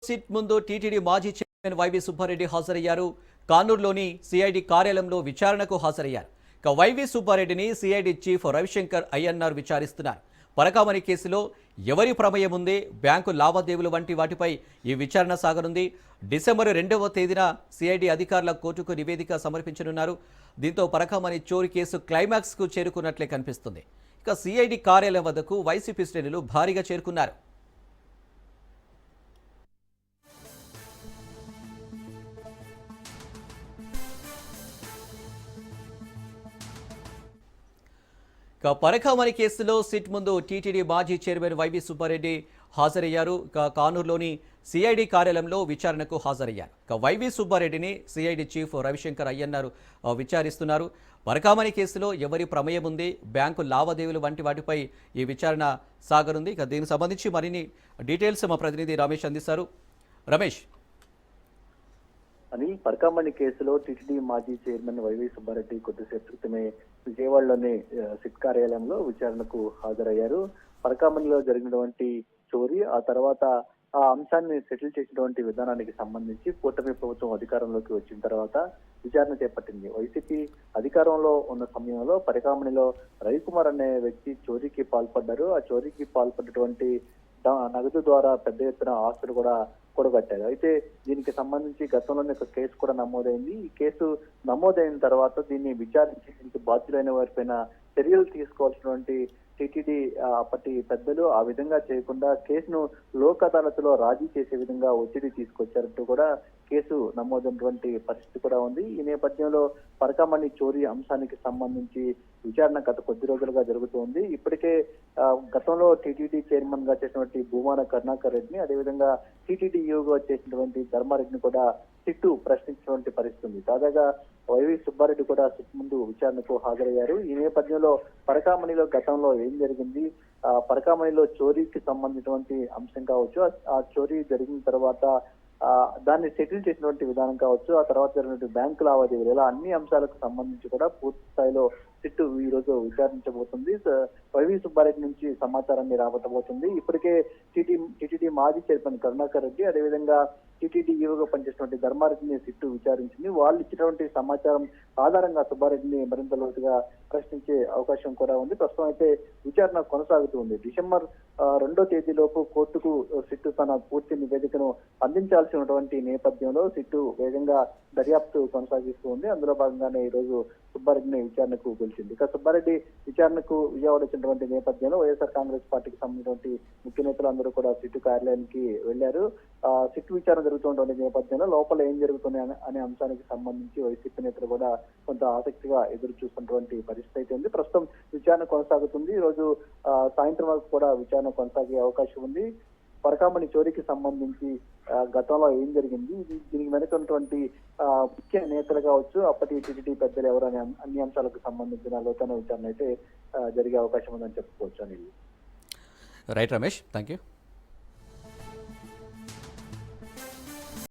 SIT ముందు TTD మాజీ chairman YV Subbareddy హాజరయ్యారు. కానూరులోని సిఐడి కార్యాలయంలో విచారణకు హాజరయ్యారు. ఇక వైవి సుబ్బారెడ్డిని సిఐడి చీఫ్ రవిశంకర్ అయ్యన్నార్ విచారిస్తున్నారు. పరకామణి కేసులో ఎవరి ప్రమేయం ఉంది, బ్యాంకు లావాదేవీలు వంటి వాటిపై ఈ విచారణ సాగనుంది. డిసెంబర్ 2వ తేదీన సిఐడి అధికారుల కోర్టుకు నివేదిక సమర్పించనున్నారు. దీంతో పరకామణి చోరీ కేసు క్లైమాక్స్కు చేరుకున్నట్లే కనిపిస్తుంది. ఇక సిఐడి కార్యాలయం వద్దకు వైసీపీ శ్రేణులు భారీగా చేరుకున్నారు. పరకామణి కేసులో సిట్ ముందు టీటీడీ మాజీ చైర్మన్ వైవి సుబ్బారెడ్డి హాజరయ్యారు. కానూరులోని సిఐడి కార్యాలయంలో విచారణకు హాజరయ్యారు. వైవి సుబ్బారెడ్డిని సిఐడి చీఫ్ రవిశంకర్ అయ్యన్నారు విచారిస్తున్నారు. పరకామణి కేసులో ఎవరి ప్రమేయం ఉంది, బ్యాంకు లావాదేవీలు వంటి వాటిపై ఈ విచారణ సాగనుంది. దీనికి సంబంధించి మరిన్ని డీటెయిల్స్ మా ప్రతినిధి రమేష్ అందిస్తారు. రమేష్, అని పరకామణి కేసులో టీటీడీ మాజీ చైర్మన్ వైవి సుబ్బారెడ్డి కొద్దిసేపు క్రితమే విజయవాడలోని సిట్ కార్యాలయంలో విచారణకు హాజరయ్యారు. పరకామణిలో జరిగినటువంటి చోరీ, ఆ తర్వాత ఆ అంశాన్ని సెటిల్ చేసినటువంటి విధానానికి సంబంధించి కూటమి ప్రభుత్వం అధికారంలోకి వచ్చిన తర్వాత విచారణ చేపట్టింది. వైసీపీ అధికారంలో ఉన్న సమయంలో పరకామణిలో రవికుమార్ అనే వ్యక్తి చోరీకి పాల్పడ్డారు. ఆ చోరీకి పాల్పడ్డటువంటి నగదు ద్వారా పెద్ద ఎత్తున ఆస్తులు కూడా కూడగట్టారు. అయితే దీనికి సంబంధించి గతంలోనే ఒక కేసు కూడా నమోదైంది. ఈ కేసు నమోదైన తర్వాత దీన్ని విచారించి దీనికి బాధ్యులైన వారిపైన చర్యలు తీసుకోవాల్సినటువంటి టీటీడీ అప్పటి పెద్దలు ఆ విధంగా చేయకుండా కేసును లోక్ అదాలత్లో రాజీ చేసే విధంగా ఒత్తిడి తీసుకొచ్చారంటూ కూడా కేసు నమోదైనటువంటి పరిస్థితి కూడా ఉంది. ఈ నేపథ్యంలో పరకామణి చోరీ అంశానికి సంబంధించి విచారణ గత కొద్ది రోజులుగా జరుగుతోంది. ఇప్పటికే గతంలో టీటీడీ చైర్మన్ గా చేసినటువంటి భూమాన కరుణాకర్ రెడ్డిని, అదేవిధంగా టీటీడీ ఈఓగా చేసినటువంటి ధర్మారెడ్డిని కూడా సిట్టు ప్రశ్నించినటువంటి పరిస్థితి. తాజాగా వైవి సుబ్బారెడ్డి కూడా సిట్ ముందు విచారణకు హాజరయ్యారు. ఈ నేపథ్యంలో పరకామణిలో గతంలో ఏం జరిగింది, పరకామణిలో చోరీకి సంబంధించినటువంటి అంశం కావచ్చు, ఆ చోరీ జరిగిన తర్వాత దాన్ని సెటిల్ చేసినటువంటి విధానం కావచ్చు, ఆ తర్వాత జరిగినటువంటి బ్యాంకు లావాదేవీలు, ఇలా అన్ని అంశాలకు సంబంధించి కూడా పూర్తి స్థాయిలో సిట్టు ఈ రోజు విచారించబోతుంది. వైవి సుబ్బారెడ్డి నుంచి సమాచారాన్ని రాబట్టబోతుంది. ఇప్పటికే టీటీడీ మాజీ చైర్మన్ కరుణాకర్ రెడ్డి, అదేవిధంగా టీటీడీ ఈవోగా పనిచేసినటువంటి ధర్మారెడ్డిని సిట్టు విచారించింది. వాళ్ళు ఇచ్చినటువంటి సమాచారం ఆధారంగా సుబ్బారెడ్డిని మరింత లోతుగా ప్రశ్నించే అవకాశం కూడా ఉంది. ప్రస్తుతం అయితే విచారణ కొనసాగుతుంది. డిసెంబర్ 2వ తేదీలోపు కోర్టుకు సిట్టు తన పూర్తి నివేదికను అందించాల్సి ఉన్నటువంటి నేపథ్యంలో సిట్టు వేగంగా దర్యాప్తు కొనసాగిస్తూ ఉంది. అందులో భాగంగానే ఈ రోజు సుబ్బారెడ్డిని విచారణకు పిలిచింది. ఇక సుబ్బారెడ్డి విచారణకు విజయవాడ వచ్చినటువంటి నేపథ్యంలో వైఎస్ఆర్ కాంగ్రెస్ పార్టీకి సంబంధించినటువంటి ముఖ్య నేతలు అందరూ కూడా సిట్టు కార్యాలయానికి వెళ్లారు. సిట్టు విచారణ జరుగుతున్నటువంటి నేపథ్యంలో లోపల ఏం జరుగుతున్నాయి అనే అంశానికి సంబంధించి వైసీపీ నేతలు కూడా కొంత ఆసక్తిగా ఎదురు చూస్తున్నటువంటి పరిస్థితి అయితే ఉంది. ప్రస్తుతం విచారణ కొనసాగుతుంది. ఈ రోజు సాయంత్రం వరకు కూడా విచారణ కొనసాగే అవకాశం ఉంది. పరకామణి చోరీకి సంబంధించి గతంలో ఏం జరిగింది, దీనికి వెనుక ఉన్నటువంటి ముఖ్య నేతలు కావచ్చు, అప్పటి టీటీడీ పెద్దలు ఎవరు అనే అన్ని అంశాలకు సంబంధించిన లోతైన విచారణ అయితే జరిగే అవకాశం ఉందని చెప్పుకోవచ్చు. అని రైట్ రమేష్, థ్యాంక్ యూ.